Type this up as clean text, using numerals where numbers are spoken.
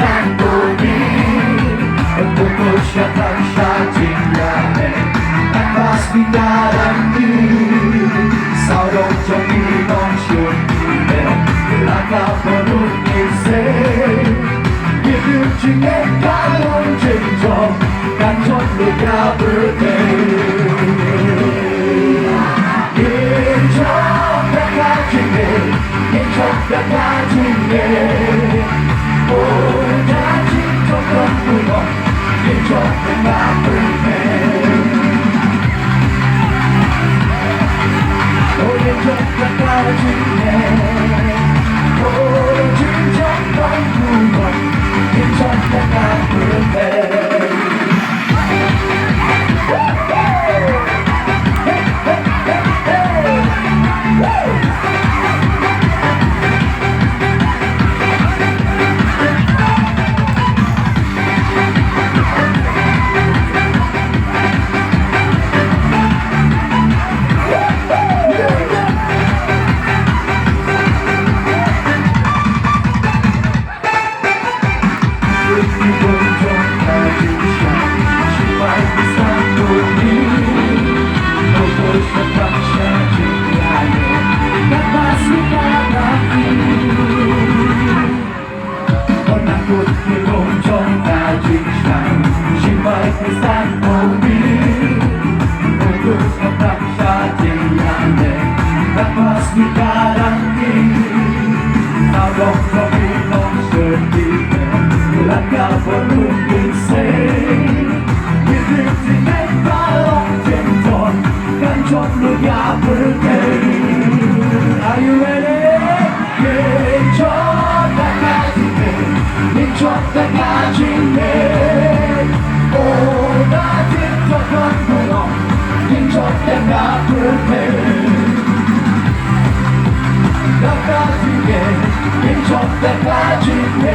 Santoni e poi lasciati and must be not on you. Sao đâu cho đi non chuồn là cả một nỗi niềm say. Biết được chính em đã luôn trên tròn càng chót lối cả birthday. Yên cho tất cả chuyện nghề, yên cho tất cả chuyện nghề. Ôi đã chỉ cho con vui mộng, yên cho tất cả birthday. Ôi yên cho tất cả chuyện nghề. Ôi chỉ cho con vui mộng, yên cho tất cả birthday. Are you ready? Yên cho tất cả chuyện nghề, yên cho tất cả chuyện nghề. Ôi đã thiết cho con vui lòng, yên cho tất cả birthday. Tất cả chuyện nghề, yên cho tất cả chuyện nghề.